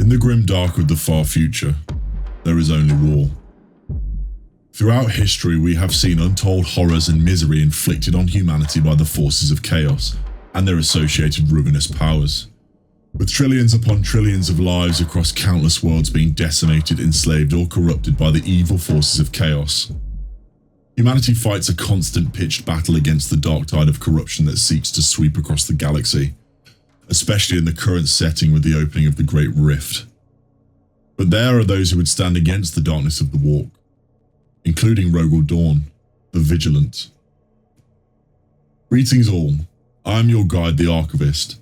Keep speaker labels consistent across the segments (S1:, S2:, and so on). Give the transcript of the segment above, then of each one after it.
S1: In the grim dark of the far future, there is only war. Throughout history, we have seen untold horrors and misery inflicted on humanity by the forces of chaos and their associated ruinous powers, with trillions upon trillions of lives across countless worlds being decimated, enslaved, or corrupted by the evil forces of chaos. Humanity fights a constant pitched battle against the dark tide of corruption that seeks to sweep across the galaxy, especially in the current setting with the opening of the Great Rift. But there are those who would stand against the darkness of the walk, including Rogal Dorn, the Vigilant. Greetings all, I am your guide, the Archivist.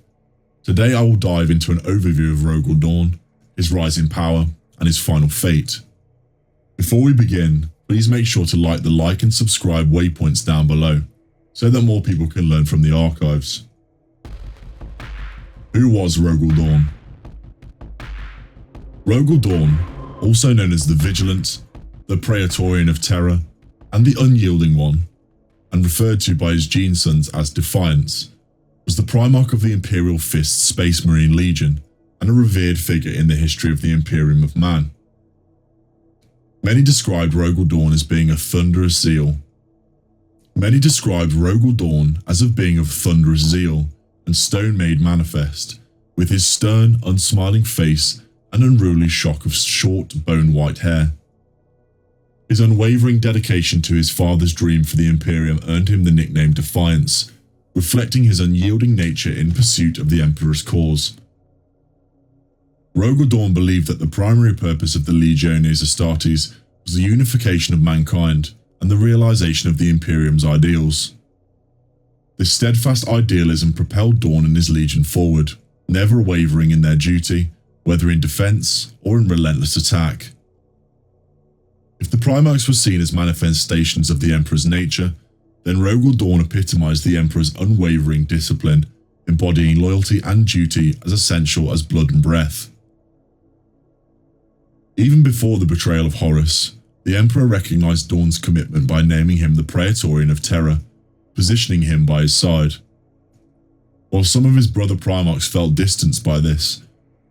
S1: Today I will dive into an overview of Rogal Dorn, his rise in power, and his final fate. Before we begin, please make sure to like and subscribe waypoints down below, so that more people can learn from the archives. Who was Rogal Dorn? Rogal Dorn, also known as the Vigilant, the Praetorian of Terror, and the Unyielding One, and referred to by his gene sons as Defiance, was the Primarch of the Imperial Fist Space Marine Legion and a revered figure in the history of the Imperium of Man. Many described Rogal Dorn as being a thunderous zeal. Many described Rogal Dorn as of being of thunderous zeal and stone-made manifest, with his stern, unsmiling face and unruly shock of short, bone-white hair. His unwavering dedication to his father's dream for the Imperium earned him the nickname Defiance, reflecting his unyielding nature in pursuit of the Emperor's cause. Rogal Dorn believed that the primary purpose of the Legiones Astartes was the unification of mankind and the realization of the Imperium's ideals. This steadfast idealism propelled Dorn and his legion forward, never wavering in their duty, whether in defense or in relentless attack. If the Primarchs were seen as manifestations of the Emperor's nature, then Rogal Dorn epitomized the Emperor's unwavering discipline, embodying loyalty and duty as essential as blood and breath. Even before the betrayal of Horus, the Emperor recognized Dorn's commitment by naming him the Praetorian of Terror, positioning him by his side. While some of his brother Primarchs felt distanced by this,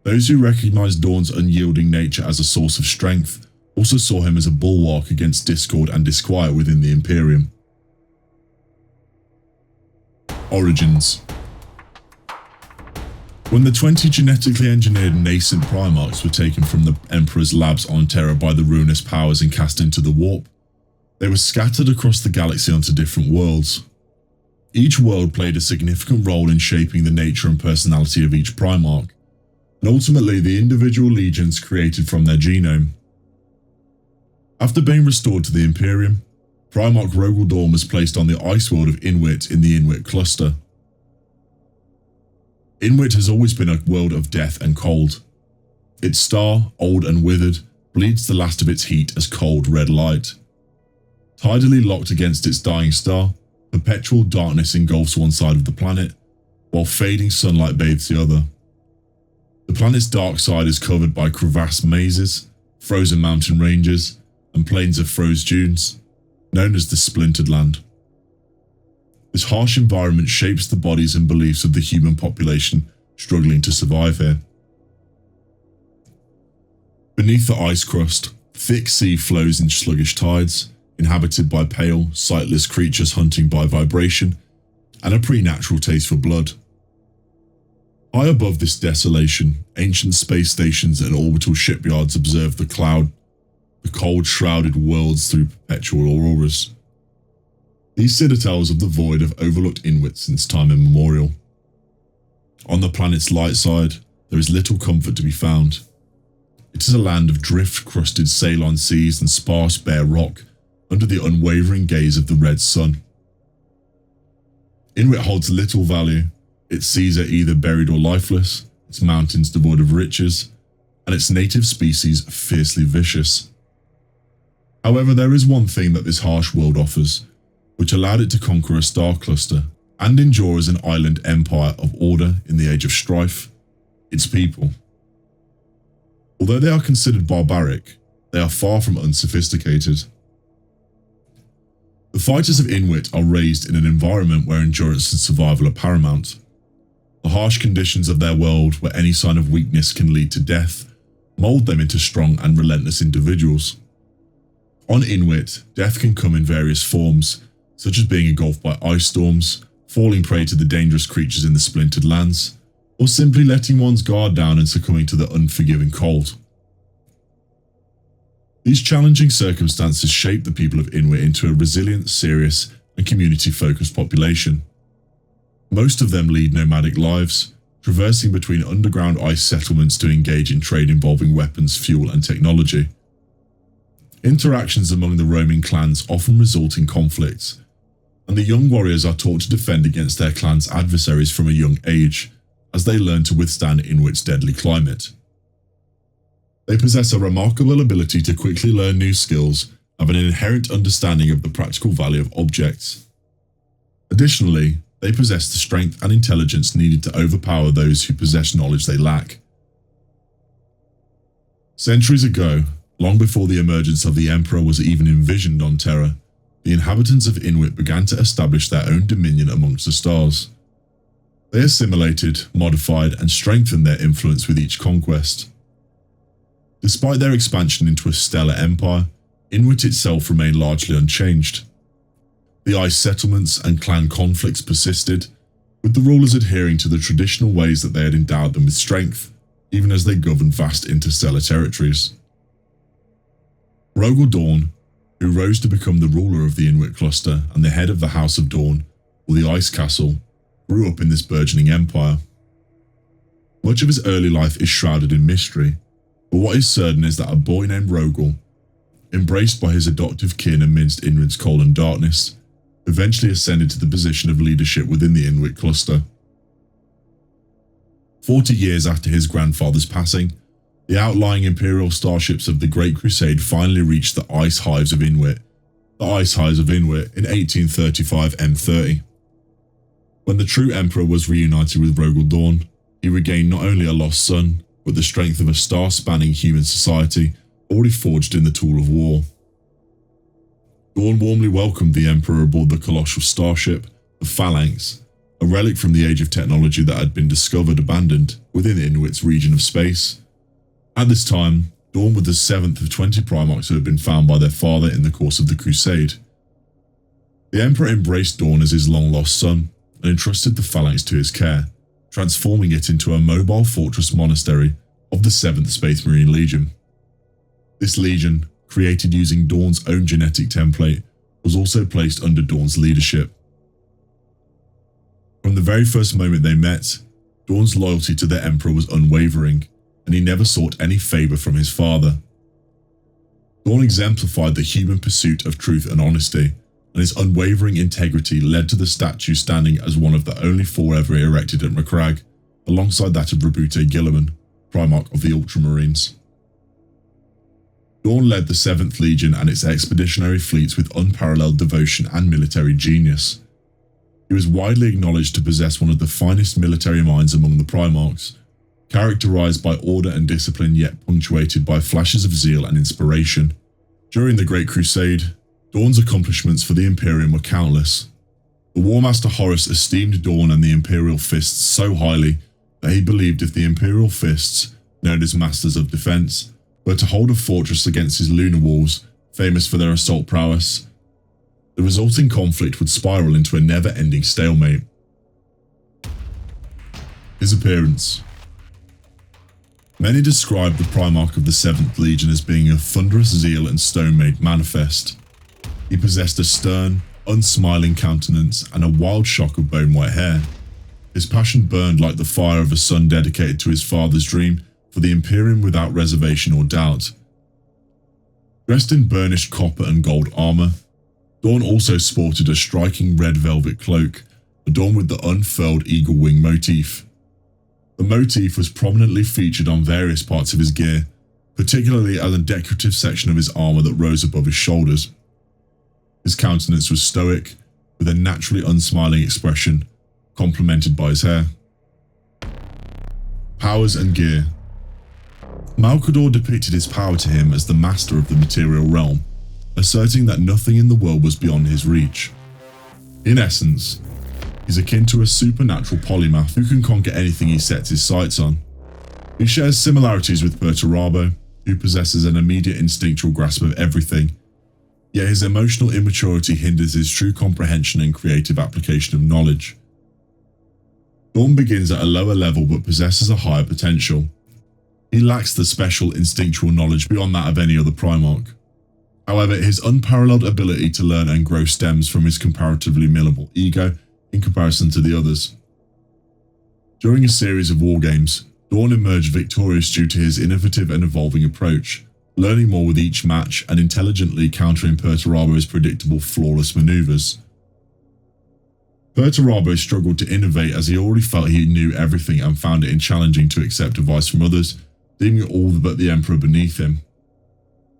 S1: those who recognized Dorn's unyielding nature as a source of strength also saw him as a bulwark against discord and disquiet within the Imperium. Origins. When the 20 genetically engineered nascent Primarchs were taken from the Emperor's labs on Terra by the ruinous powers and cast into the warp, they were scattered across the galaxy onto different worlds. Each world played a significant role in shaping the nature and personality of each Primarch, and ultimately the individual legions created from their genome. After being restored to the Imperium, Primarch Rogal Dorn was placed on the ice world of Inwit in the Inwit cluster. Inwit has always been a world of death and cold. Its star, old and withered, bleeds the last of its heat as cold red light. Tidally locked against its dying star, perpetual darkness engulfs one side of the planet, while fading sunlight bathes the other. The planet's dark side is covered by crevassed mazes, frozen mountain ranges, and plains of froze dunes, known as the Splintered Land. This harsh environment shapes the bodies and beliefs of the human population struggling to survive here. Beneath the ice crust, thick sea flows in sluggish tides, inhabited by pale, sightless creatures hunting by vibration, and a preternatural taste for blood. High above this desolation, ancient space stations and orbital shipyards observe the cold-shrouded worlds through perpetual auroras. These citadels of the void have overlooked Inwit since time immemorial. On the planet's light side, there is little comfort to be found. It is a land of drift-crusted Ceylon seas and sparse bare rock, under the unwavering gaze of the red sun. Inwit holds little value. Its seas are either buried or lifeless, its mountains devoid of riches, and its native species fiercely vicious. However, there is one thing that this harsh world offers, which allowed it to conquer a star cluster and endure as an island empire of order in the age of strife: its people. Although they are considered barbaric, they are far from unsophisticated. The fighters of Inwit are raised in an environment where endurance and survival are paramount. The harsh conditions of their world, where any sign of weakness can lead to death, mold them into strong and relentless individuals. On Inuit, death can come in various forms, such as being engulfed by ice storms, falling prey to the dangerous creatures in the splintered lands, or simply letting one's guard down and succumbing to the unforgiving cold. These challenging circumstances shape the people of Inuit into a resilient, serious, and community-focused population. Most of them lead nomadic lives, traversing between underground ice settlements to engage in trade involving weapons, fuel, and technology. Interactions among the roaming clans often result in conflicts, and the young warriors are taught to defend against their clan's adversaries from a young age, as they learn to withstand Inuit's deadly climate. They possess a remarkable ability to quickly learn new skills and have an inherent understanding of the practical value of objects. Additionally, they possess the strength and intelligence needed to overpower those who possess knowledge they lack. Centuries ago, long before the emergence of the Emperor was even envisioned on Terra, the inhabitants of Inuit began to establish their own dominion amongst the stars. They assimilated, modified, and strengthened their influence with each conquest. Despite their expansion into a stellar empire, Inuit itself remained largely unchanged. The ice settlements and clan conflicts persisted, with the rulers adhering to the traditional ways that they had endowed them with strength, even as they governed vast interstellar territories. Rogal Dorn, who rose to become the ruler of the Inuit cluster and the head of the House of Dorn, or the Ice Castle, grew up in this burgeoning empire. Much of his early life is shrouded in mystery, but what is certain is that a boy named Rogal, embraced by his adoptive kin amidst Inuit's cold and darkness, eventually ascended to the position of leadership within the Inuit cluster. 40 years after his grandfather's passing, the outlying Imperial starships of the Great Crusade finally reached the Ice Hives of Inuit, in 1835 M30. When the true Emperor was reunited with Rogal Dorn, he regained not only a lost son, but the strength of a star-spanning human society already forged in the tool of war. Dorn warmly welcomed the Emperor aboard the colossal starship, the Phalanx, a relic from the age of technology that had been discovered abandoned within Inuit's region of space. At this time, Dorn was the 7th of 20 Primarchs who had been found by their father in the course of the Crusade. The Emperor embraced Dorn as his long-lost son and entrusted the Phalanx to his care, transforming it into a mobile fortress monastery of the 7th Space Marine Legion. This legion, created using Dorn's own genetic template, was also placed under Dorn's leadership. From the very first moment they met, Dorn's loyalty to the Emperor was unwavering, and he never sought any favour from his father. Dorn exemplified the human pursuit of truth and honesty, and his unwavering integrity led to the statue standing as one of the only 4 ever erected at Macragge, alongside that of Rabute Gilliman, Primarch of the Ultramarines. Dorn led the 7th Legion and its expeditionary fleets with unparalleled devotion and military genius. He was widely acknowledged to possess one of the finest military minds among the Primarchs, characterized by order and discipline yet punctuated by flashes of zeal and inspiration. During the Great Crusade, Dorn's accomplishments for the Imperium were countless. The War Master Horus esteemed Dorn and the Imperial Fists so highly that he believed if the Imperial Fists, known as Masters of Defense, were to hold a fortress against his lunar walls, famous for their assault prowess, the resulting conflict would spiral into a never-ending stalemate. His appearance. Many describe the Primarch of the 7th Legion as being of thunderous zeal and stone-made manifest. He possessed a stern, unsmiling countenance and a wild shock of bone-white hair. His passion burned like the fire of a son dedicated to his father's dream for the Imperium without reservation or doubt. Dressed in burnished copper and gold armour, Dorn also sported a striking red velvet cloak, adorned with the unfurled eagle wing motif. The motif was prominently featured on various parts of his gear, particularly as a decorative section of his armour that rose above his shoulders. His countenance was stoic, with a naturally unsmiling expression, complemented by his hair. Powers and gear. Malcador depicted his power to him as the master of the material realm, asserting that nothing in the world was beyond his reach. In essence, he's akin to a supernatural polymath who can conquer anything he sets his sights on. He shares similarities with Perturabo, who possesses an immediate instinctual grasp of everything, yet his emotional immaturity hinders his true comprehension and creative application of knowledge. Dorn begins at a lower level but possesses a higher potential. He lacks the special instinctual knowledge beyond that of any other Primarch. However, his unparalleled ability to learn and grow stems from his comparatively minimal ego in comparison to the others. During a series of wargames, Dorn emerged victorious due to his innovative and evolving approach, learning more with each match and intelligently countering Perturabo's predictable, flawless maneuvers. Perturabo struggled to innovate as he already felt he knew everything and found it challenging to accept advice from others, deeming all but the Emperor beneath him.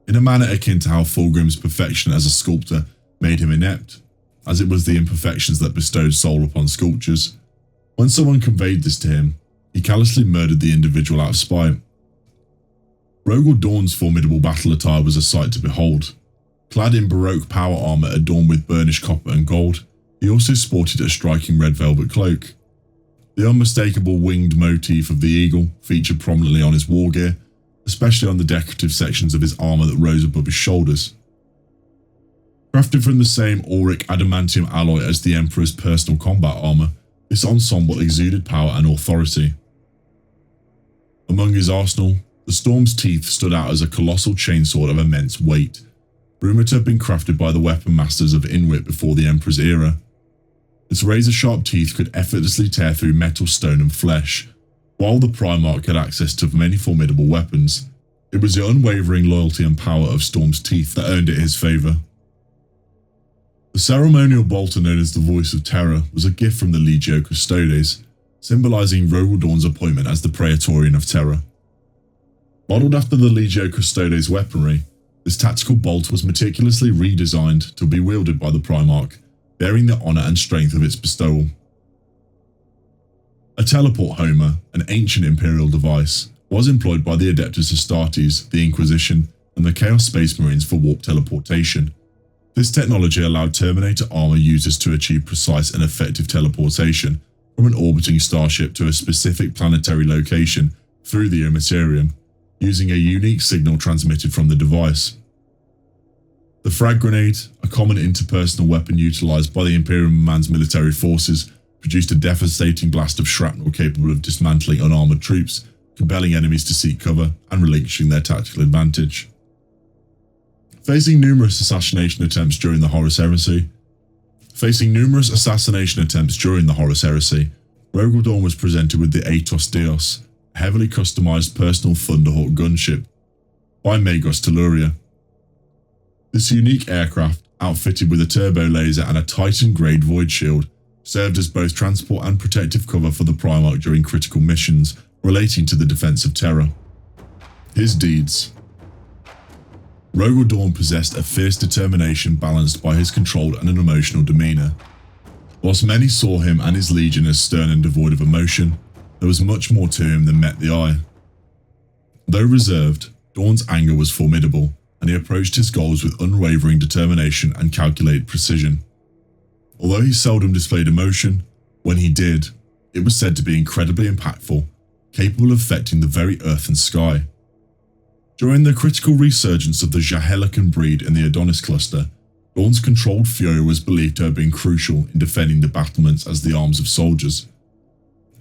S1: In a manner akin to how Fulgrim's perfection as a sculptor made him inept, as it was the imperfections that bestowed soul upon sculptures. When someone conveyed this to him, he callously murdered the individual out of spite. Rogal Dorn's formidable battle attire was a sight to behold. Clad in Baroque power armour adorned with burnished copper and gold, he also sported a striking red velvet cloak. The unmistakable winged motif of the eagle featured prominently on his war gear, especially on the decorative sections of his armour that rose above his shoulders. Crafted from the same auric adamantium alloy as the Emperor's personal combat armour, this ensemble exuded power and authority. Among his arsenal, the Storm's Teeth stood out as a colossal chainsword of immense weight, rumoured to have been crafted by the weapon masters of Inwit before the Emperor's era. Its razor-sharp teeth could effortlessly tear through metal, stone and flesh. While the Primarch had access to many formidable weapons, it was the unwavering loyalty and power of Storm's Teeth that earned it his favour. The ceremonial bolter known as the Voice of Terror was a gift from the Legio Custodes, symbolising Rogal Dorn's appointment as the Praetorian of Terror. Modelled after the Legio Custodes weaponry, this tactical bolt was meticulously redesigned to be wielded by the Primarch, bearing the honour and strength of its bestowal. A teleport homer, an ancient imperial device, was employed by the Adeptus Astartes, the Inquisition, and the Chaos Space Marines for warp teleportation. This technology allowed Terminator armour users to achieve precise and effective teleportation from an orbiting starship to a specific planetary location through the Immaterium, using a unique signal transmitted from the device. The frag grenade, a common interpersonal weapon utilised by the Imperial Man's military forces, produced a devastating blast of shrapnel capable of dismantling unarmoured troops, compelling enemies to seek cover and relinquishing their tactical advantage. Facing numerous assassination attempts during the Horus Heresy, Rogal Dorn was presented with the Atos Dios, a heavily customised personal Thunderhawk gunship, by Magos Telluria. This unique aircraft, outfitted with a turbo laser and a Titan-grade void shield, served as both transport and protective cover for the Primarch during critical missions relating to the defence of Terra. His deeds. Rogal Dorn possessed a fierce determination balanced by his controlled and an emotional demeanour. Whilst many saw him and his legion as stern and devoid of emotion, there was much more to him than met the eye. Though reserved, Dorn's anger was formidable, and he approached his goals with unwavering determination and calculated precision. Although he seldom displayed emotion, when he did, it was said to be incredibly impactful, capable of affecting the very earth and sky. During the critical resurgence of the Jahelican breed in the Adonis cluster, Dorn's controlled fury was believed to have been crucial in defending the battlements as the arms of soldiers.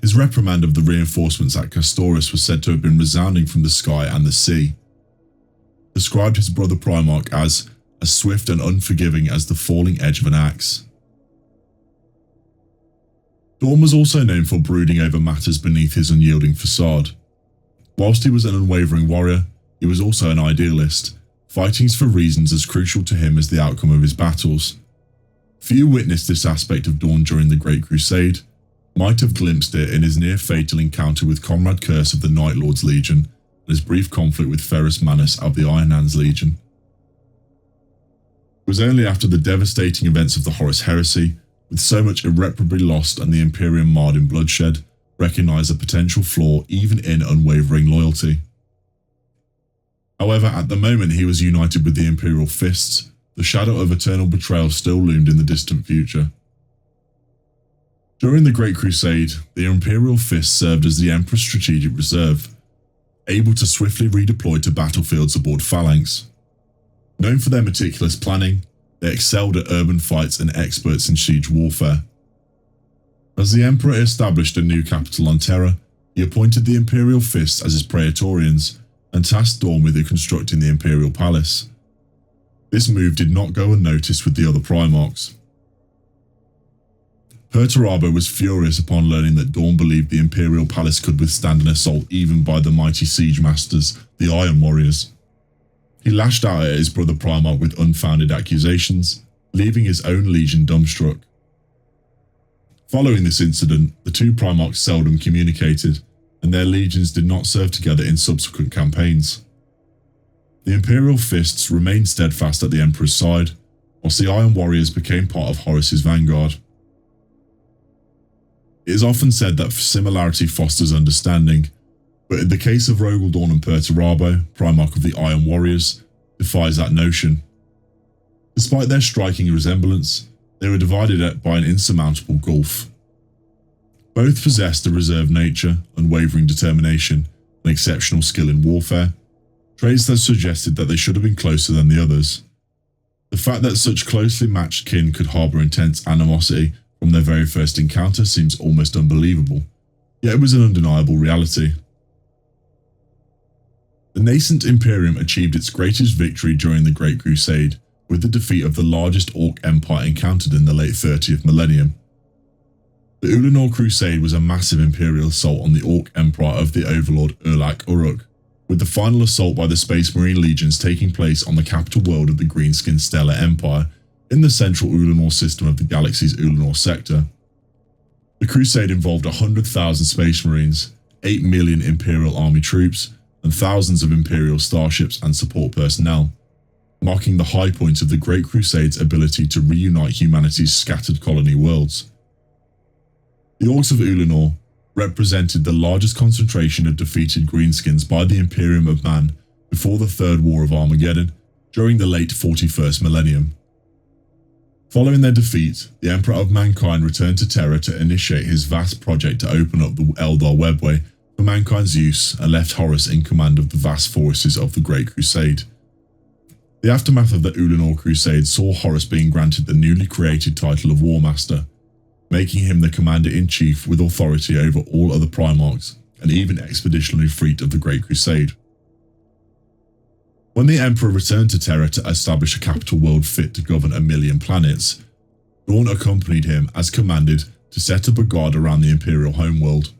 S1: His reprimand of the reinforcements at Castoris was said to have been resounding from the sky and the sea. Described his brother Primarch as swift and unforgiving as the falling edge of an axe. Dorn was also known for brooding over matters beneath his unyielding facade. Whilst he was an unwavering warrior, he was also an idealist, fighting for reasons as crucial to him as the outcome of his battles. Few witnessed this aspect of Dorn during the Great Crusade, might have glimpsed it in his near-fatal encounter with Comrade Curse of the Night Lord's Legion, and his brief conflict with Ferrus Manus of the Iron Hands Legion. It was only after the devastating events of the Horus Heresy, with so much irreparably lost and the Imperium marred in bloodshed, recognised a potential flaw even in unwavering loyalty. However, at the moment he was united with the Imperial Fists, the shadow of eternal betrayal still loomed in the distant future. During the Great Crusade, the Imperial Fist served as the Emperor's strategic reserve, able to swiftly redeploy to battlefields aboard phalanx. Known for their meticulous planning, they excelled at urban fights and experts in siege warfare. As the Emperor established a new capital on Terra, he appointed the Imperial Fists as his Praetorians and tasked Dorn with reconstructing the Imperial Palace. This move did not go unnoticed with the other Primarchs. Perturabo was furious upon learning that Dorn believed the Imperial Palace could withstand an assault even by the mighty siege masters, the Iron Warriors. He lashed out at his brother Primarch with unfounded accusations, leaving his own legion dumbstruck. Following this incident, the two Primarchs seldom communicated, and their legions did not serve together in subsequent campaigns. The Imperial Fists remained steadfast at the Emperor's side, whilst the Iron Warriors became part of Horus's vanguard. It is often said that similarity fosters understanding, but in the case of Rogal Dorn and Perturabo, Primarch of the Iron Warriors, defies that notion. Despite their striking resemblance, they were divided by an insurmountable gulf. Both possessed a reserved nature, unwavering determination, and exceptional skill in warfare, traits that suggested that they should have been closer than the others. The fact that such closely matched kin could harbour intense animosity from their very first encounter seems almost unbelievable, yet it was an undeniable reality. The nascent Imperium achieved its greatest victory during the Great Crusade, with the defeat of the largest Orc empire encountered in the late 30th millennium. The Ulanor Crusade was a massive imperial assault on the Orc Empire of the Overlord Urlak Uruk, with the final assault by the Space Marine legions taking place on the capital world of the Greenskin Stellar Empire in the central Ulanor system of the galaxy's Ulanor sector. The crusade involved 100,000 Space Marines, 8 million Imperial Army troops, and thousands of Imperial starships and support personnel, marking the high point of the Great Crusade's ability to reunite humanity's scattered colony worlds. The Orcs of Ulanor represented the largest concentration of defeated greenskins by the Imperium of Man before the Third War of Armageddon during the late 41st millennium. Following their defeat, the Emperor of Mankind returned to Terra to initiate his vast project to open up the Eldar Webway for mankind's use and left Horus in command of the vast forces of the Great Crusade. The aftermath of the Ulanor Crusade saw Horus being granted the newly created title of War Master, making him the Commander-in-Chief with authority over all other Primarchs and even Expeditionary Fleet of the Great Crusade. When the Emperor returned to Terra to establish a capital world fit to govern 1 million planets, Dorn accompanied him as commanded to set up a guard around the Imperial homeworld.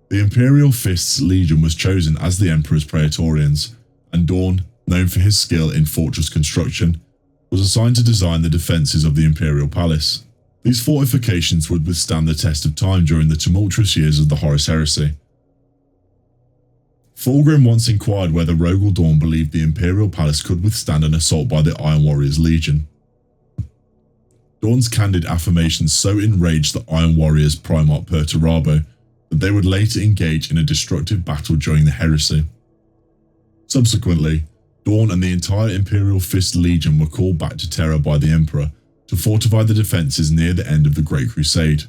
S1: The Imperial Fists Legion was chosen as the Emperor's Praetorians, and Dorn, known for his skill in fortress construction, was assigned to design the defences of the Imperial Palace. These fortifications would withstand the test of time during the tumultuous years of the Horus Heresy. Fulgrim once inquired whether Rogal Dorn believed the Imperial Palace could withstand an assault by the Iron Warriors Legion. Dorn's candid affirmations so enraged the Iron Warriors Primarch Perturabo that they would later engage in a destructive battle during the Heresy. Subsequently, Dorn and the entire Imperial Fist Legion were called back to Terra by the Emperor to fortify the defences near the end of the Great Crusade.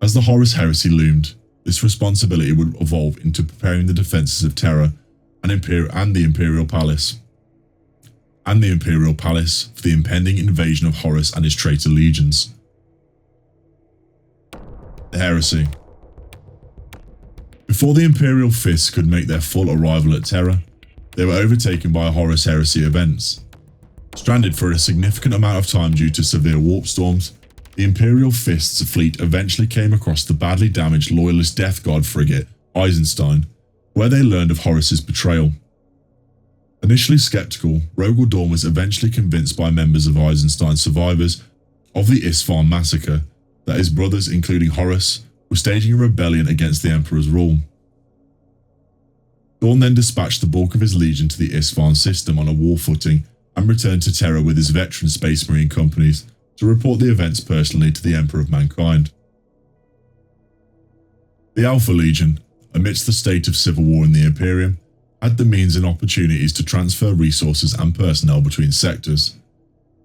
S1: As the Horus Heresy loomed, this responsibility would evolve into preparing the defences of Terra and the Imperial Palace. For the impending invasion of Horus and his traitor legions. The Heresy. Before the Imperial Fists could make their full arrival at Terra, they were overtaken by Horus Heresy events. Stranded for a significant amount of time due to severe warp storms, the Imperial Fists fleet eventually came across the badly damaged Loyalist Death Guard frigate Eisenstein, where they learned of Horus's betrayal. Initially skeptical, Rogal Dorn was eventually convinced by members of Eisenstein's survivors of the Isfahan massacre that his brothers, including Horus, were staging a rebellion against the Emperor's rule. Dorn then dispatched the bulk of his legion to the Isfahan system on a war footing and returned to Terra with his veteran Space Marine companies to report the events personally to the Emperor of Mankind. The Alpha Legion, amidst the state of civil war in the Imperium, had the means and opportunities to transfer resources and personnel between sectors.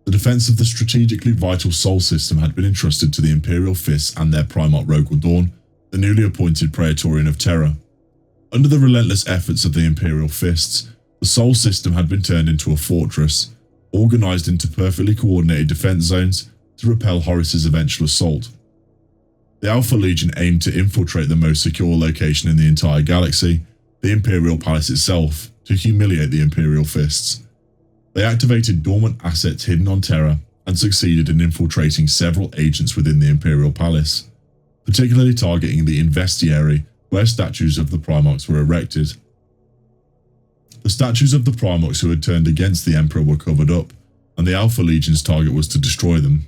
S1: The defence of the strategically vital Sol system had been entrusted to the Imperial Fists and their Primarch Rogal Dorn, the newly appointed Praetorian of Terra. Under the relentless efforts of the Imperial Fists, the Sol system had been turned into a fortress, organised into perfectly coordinated defence zones to repel Horus's eventual assault. The Alpha Legion aimed to infiltrate the most secure location in the entire galaxy, the Imperial Palace itself, to humiliate the Imperial Fists. They activated dormant assets hidden on Terra and succeeded in infiltrating several agents within the Imperial Palace, particularly targeting the Investiary, where statues of the Primarchs were erected. The statues of the Primarchs who had turned against the Emperor were covered up, and the Alpha Legion's target was to destroy them.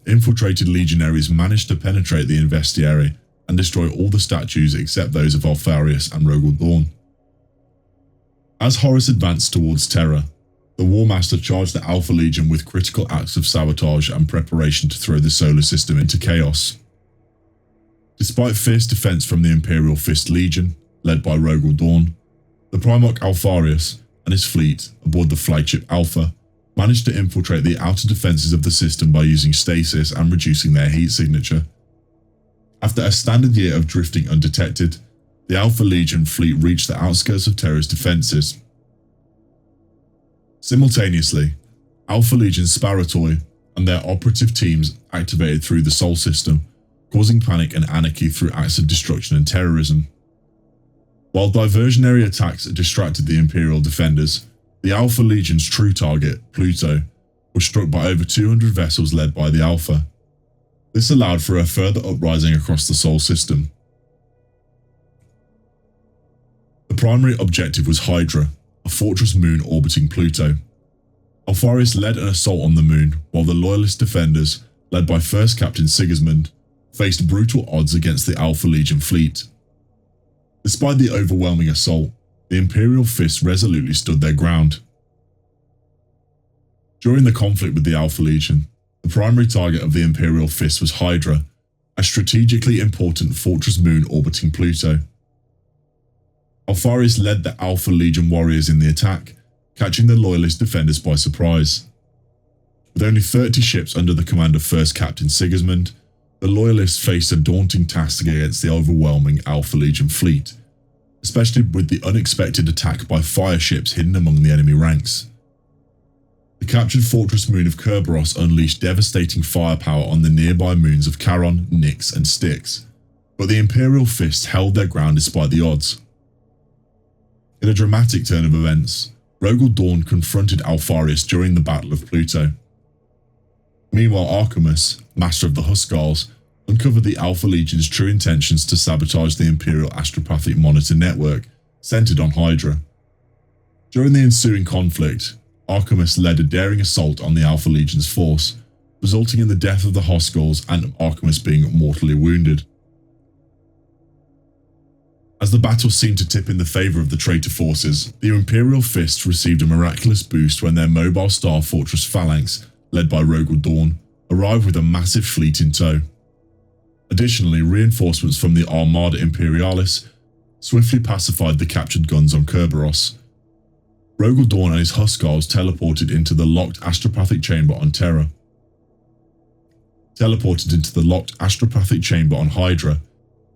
S1: Infiltrated legionaries managed to penetrate the Investiary and destroy all the statues except those of Alfarius and Rogal Dorn. As Horus advanced towards Terra, the War Master charged the Alpha Legion with critical acts of sabotage and preparation to throw the solar system into chaos. Despite fierce defense from the Imperial Fist Legion, led by Rogal Dorn, the Primarch Alfarius and his fleet aboard the flagship Alpha managed to infiltrate the outer defences of the system by using stasis and reducing their heat signature. After a standard year of drifting undetected, the Alpha Legion fleet reached the outskirts of Terra's defences. Simultaneously, Alpha Legion's Sparatoi and their operative teams activated through the Sol system, causing panic and anarchy through acts of destruction and terrorism. While diversionary attacks distracted the Imperial defenders, the Alpha Legion's true target, Pluto, was struck by over 200 vessels led by the Alpha. This allowed for a further uprising across the Sol system. The primary objective was Hydra, a fortress moon orbiting Pluto. Alfarius led an assault on the moon, while the Loyalist defenders, led by First Captain Sigismund, faced brutal odds against the Alpha Legion fleet. Despite the overwhelming assault, the Imperial Fists resolutely stood their ground. During the conflict with the Alpha Legion, the primary target of the Imperial Fist was Hydra, a strategically important fortress moon orbiting Pluto. Alfarius led the Alpha Legion warriors in the attack, catching the Loyalist defenders by surprise. With only 30 ships under the command of First Captain Sigismund, the Loyalists faced a daunting task against the overwhelming Alpha Legion fleet, especially with the unexpected attack by fire ships hidden among the enemy ranks. The captured fortress moon of Kerberos unleashed devastating firepower on the nearby moons of Charon, Nyx and Styx, but the Imperial Fists held their ground despite the odds. In a dramatic turn of events, Rogal Dorn confronted Alfarius during the Battle of Pluto. Meanwhile, Archimus, master of the Huskarls, uncovered the Alpha Legion's true intentions to sabotage the Imperial Astropathic Monitor network, centered on Hydra. During the ensuing conflict, Archimus led a daring assault on the Alpha Legion's force, resulting in the death of the Huskarls and Archimus being mortally wounded. As the battle seemed to tip in the favour of the traitor forces, the Imperial Fists received a miraculous boost when their mobile star fortress Phalanx, led by Rogal Dorn, arrived with a massive fleet in tow. Additionally, reinforcements from the Armada Imperialis swiftly pacified the captured guns on Kerberos. Rogal Dorn and his Huskarls teleported into the locked astropathic chamber on Terra. On Hydra,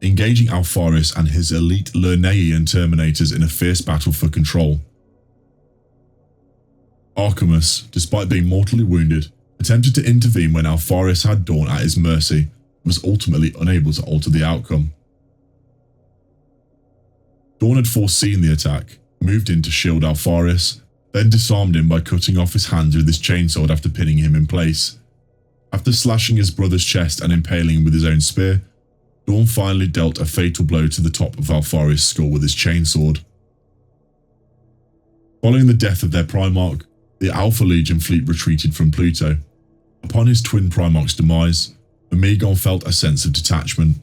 S1: engaging Alfarius and his elite Lernaean Terminators in a fierce battle for control. Archimus, despite being mortally wounded, attempted to intervene when Alfarius had Dorn at his mercy, was ultimately unable to alter the outcome. Dorn had foreseen the attack, moved in to shield Alfarius, then disarmed him by cutting off his hands with his chainsword after pinning him in place. After slashing his brother's chest and impaling him with his own spear, Dorn finally dealt a fatal blow to the top of Alfarius' skull with his chainsword. Following the death of their Primarch, the Alpha Legion fleet retreated from Pluto. Upon his twin Primarch's demise, Omegon felt a sense of detachment.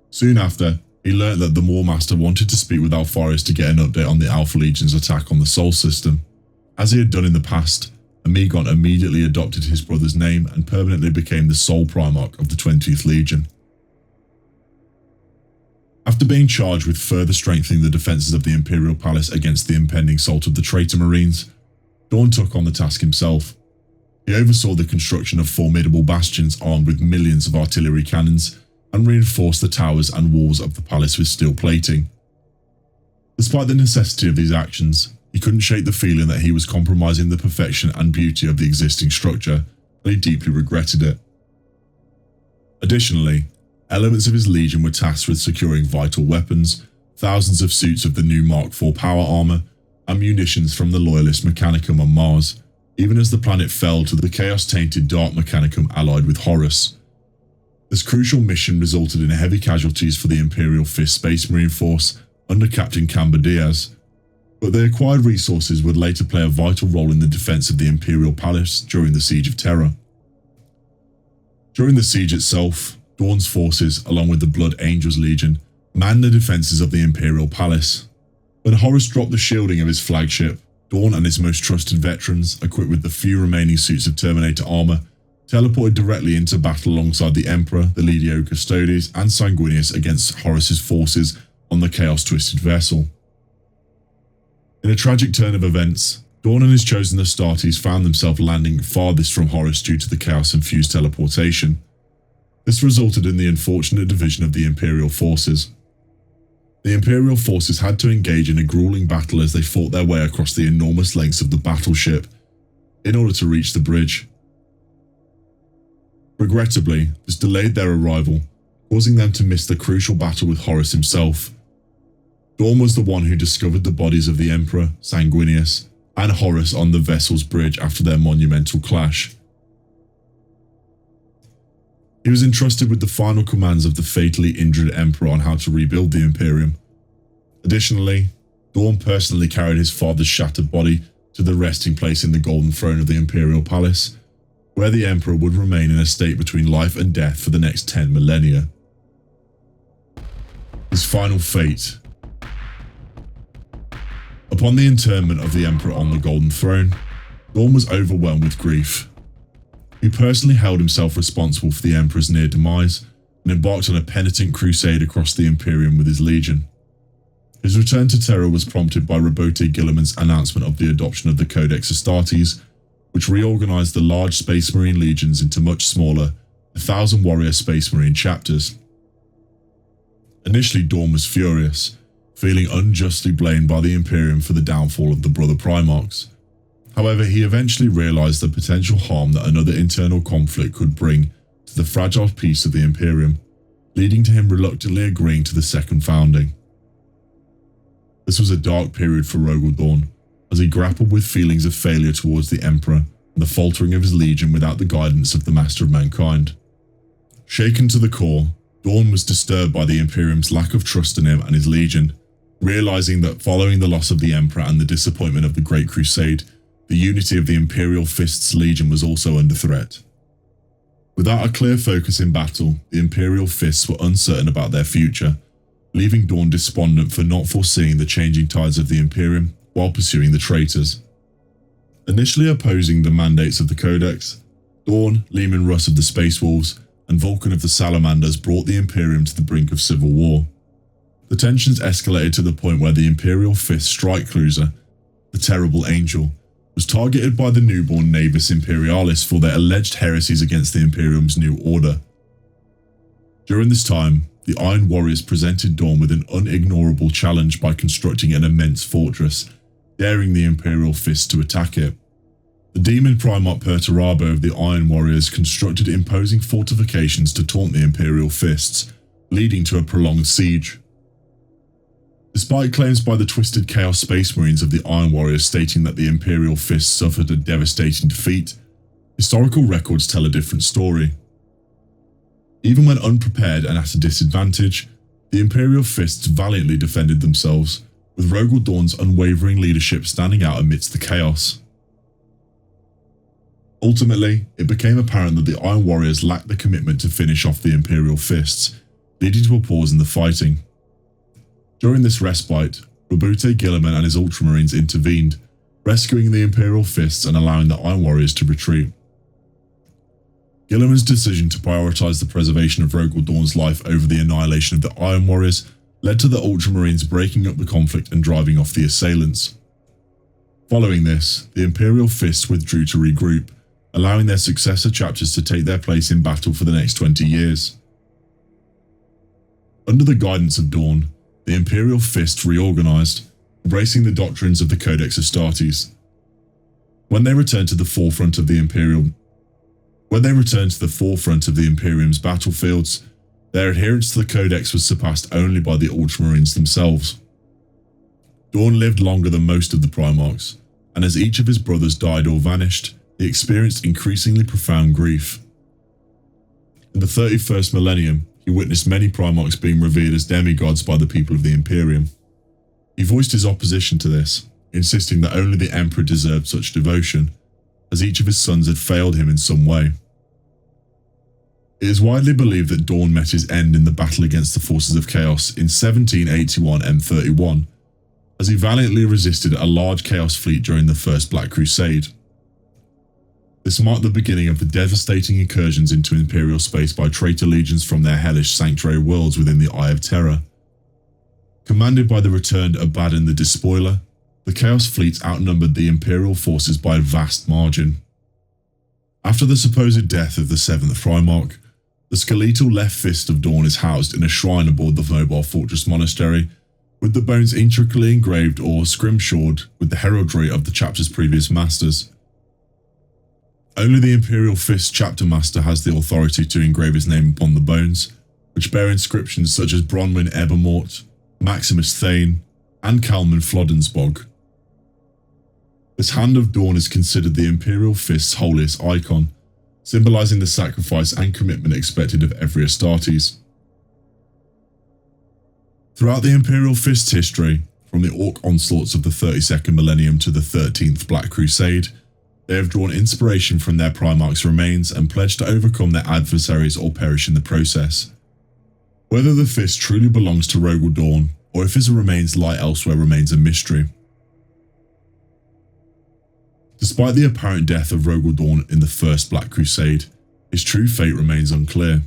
S1: Soon after, he learnt that the War Master wanted to speak with Alfarius to get an update on the Alpha Legion's attack on the Sol system. As he had done in the past, Omegon immediately adopted his brother's name and permanently became the sole Primarch of the 20th Legion. After being charged with further strengthening the defences of the Imperial Palace against the impending assault of the traitor Marines, Dorn took on the task himself. He oversaw the construction of formidable bastions armed with millions of artillery cannons and reinforced the towers and walls of the palace with steel plating. Despite the necessity of these actions, he couldn't shake the feeling that he was compromising the perfection and beauty of the existing structure, and he deeply regretted it. Additionally, elements of his legion were tasked with securing vital weapons, thousands of suits of the new Mark IV power armor, and munitions from the Loyalist Mechanicum on Mars, even as the planet fell to the chaos-tainted Dark Mechanicum allied with Horus. This crucial mission resulted in heavy casualties for the Imperial Fist Space Marine Force under Captain Camber Diaz, but the acquired resources would later play a vital role in the defense of the Imperial Palace during the Siege of Terra. During the siege itself, Dorn's forces, along with the Blood Angels Legion, manned the defences of the Imperial Palace. When Horus dropped the shielding of his flagship, Dorn and his most trusted veterans, equipped with the few remaining suits of Terminator armour, teleported directly into battle alongside the Emperor, the Legio Custodes, and Sanguinius against Horus's forces on the chaos-twisted vessel. In a tragic turn of events, Dorn and his chosen Astartes found themselves landing farthest from Horus due to the chaos-infused teleportation. This resulted in the unfortunate division of the Imperial forces. The Imperial forces had to engage in a grueling battle as they fought their way across the enormous lengths of the battleship in order to reach the bridge. Regrettably, this delayed their arrival, causing them to miss the crucial battle with Horus himself. Dorn was the one who discovered the bodies of the Emperor, Sanguinius, and Horus on the vessel's bridge after their monumental clash. He was entrusted with the final commands of the fatally injured Emperor on how to rebuild the Imperium. Additionally, Dorn personally carried his father's shattered body to the resting place in the Golden Throne of the Imperial Palace, where the Emperor would remain in a state between life and death for the next 10 millennia. His final fate. Upon the interment of the Emperor on the Golden Throne, Dorn was overwhelmed with grief. He personally held himself responsible for the Emperor's near demise and embarked on a penitent crusade across the Imperium with his legion. His return to Terra was prompted by Roboute Guilliman's announcement of the adoption of the Codex Astartes, which reorganized the large Space Marine legions into much smaller, 1,000-warrior Space Marine chapters. Initially, Dorn was furious, feeling unjustly blamed by the Imperium for the downfall of the Brother Primarchs. However, he eventually realized the potential harm that another internal conflict could bring to the fragile peace of the Imperium, leading to him reluctantly agreeing to the second founding. This was a dark period for Rogal Dorn, as he grappled with feelings of failure towards the Emperor and the faltering of his legion without the guidance of the Master of Mankind. Shaken to the core, Dorn was disturbed by the Imperium's lack of trust in him and his legion, realizing that following the loss of the Emperor and the disappointment of the Great Crusade, the unity of the Imperial Fist's legion was also under threat. Without a clear focus in battle, the Imperial Fists were uncertain about their future, leaving Dorn despondent for not foreseeing the changing tides of the Imperium while pursuing the traitors. Initially opposing the mandates of the Codex, Dorn, Leman Russ of the Space Wolves, and Vulcan of the Salamanders brought the Imperium to the brink of civil war. The tensions escalated to the point where the Imperial Fifth strike cruiser, the Terrible Angel, was targeted by the newborn Navis Imperialis for their alleged heresies against the Imperium's new order. During this time, the Iron Warriors presented Dorn with an unignorable challenge by constructing an immense fortress, daring the Imperial Fist to attack it. The demon Primarch Perturabo of the Iron Warriors constructed imposing fortifications to taunt the Imperial Fists, leading to a prolonged siege. Despite claims by the Twisted Chaos Space Marines of the Iron Warriors stating that the Imperial Fists suffered a devastating defeat, historical records tell a different story. Even when unprepared and at a disadvantage, the Imperial Fists valiantly defended themselves, with Rogal Dorn's unwavering leadership standing out amidst the chaos. Ultimately, it became apparent that the Iron Warriors lacked the commitment to finish off the Imperial Fists, leading to a pause in the fighting. During this respite, Roboute Guilliman and his Ultramarines intervened, rescuing the Imperial Fists and allowing the Iron Warriors to retreat. Guilliman's decision to prioritize the preservation of Rogal Dorn's life over the annihilation of the Iron Warriors led to the Ultramarines breaking up the conflict and driving off the assailants. Following this, the Imperial Fists withdrew to regroup, allowing their successor chapters to take their place in battle for the next 20 years. Under the guidance of Dorn, the Imperial Fist reorganized, embracing the doctrines of the Codex Astartes. When they returned to the forefront of the Imperium's battlefields, their adherence to the Codex was surpassed only by the Ultramarines themselves. Dorn lived longer than most of the Primarchs, and as each of his brothers died or vanished, he experienced increasingly profound grief. In the 31st millennium, he witnessed many Primarchs being revered as demigods by the people of the Imperium. He voiced his opposition to this, insisting that only the Emperor deserved such devotion, as each of his sons had failed him in some way. It is widely believed that Dorn met his end in the battle against the forces of Chaos in 1781 M31, as he valiantly resisted a large Chaos fleet during the First Black Crusade. This marked the beginning of the devastating incursions into Imperial space by traitor legions from their hellish sanctuary worlds within the Eye of Terror. Commanded by the returned Abaddon the Despoiler, the Chaos fleets outnumbered the Imperial forces by a vast margin. After the supposed death of the 7th Primarch, the skeletal left fist of Dorn is housed in a shrine aboard the Mobile Fortress Monastery, with the bones intricately engraved or scrimshawed with the heraldry of the chapter's previous masters. Only the Imperial Fist chapter master has the authority to engrave his name upon the bones, which bear inscriptions such as Bronwyn Ebermort, Maximus Thane, and Kalman Floddensbog. This hand of Dorn is considered the Imperial Fist's holiest icon, symbolizing the sacrifice and commitment expected of every Astartes. Throughout the Imperial Fist's history, from the Orc onslaughts of the 32nd millennium to the 13th Black Crusade, they have drawn inspiration from their Primarch's remains and pledged to overcome their adversaries or perish in the process. Whether the Fist truly belongs to Rogal Dorn, or if his remains lie elsewhere, remains a mystery. Despite the apparent death of Rogal Dorn in the First Black Crusade, his true fate remains unclear.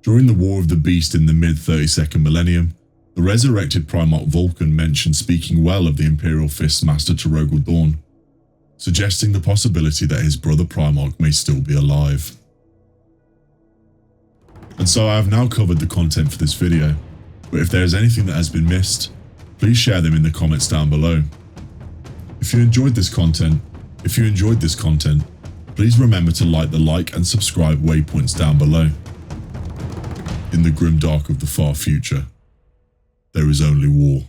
S1: During the War of the Beast in the mid-32nd millennium, the resurrected Primarch Vulcan mentioned speaking well of the Imperial Fist's master to Rogal Dorn, suggesting the possibility that his brother Primarch may still be alive. And so I have now covered the content for this video, but if there is anything that has been missed, please share them in the comments down below. If you enjoyed this content, please remember to like the like and subscribe waypoints down below. In the grim dark of the far future, there is only war.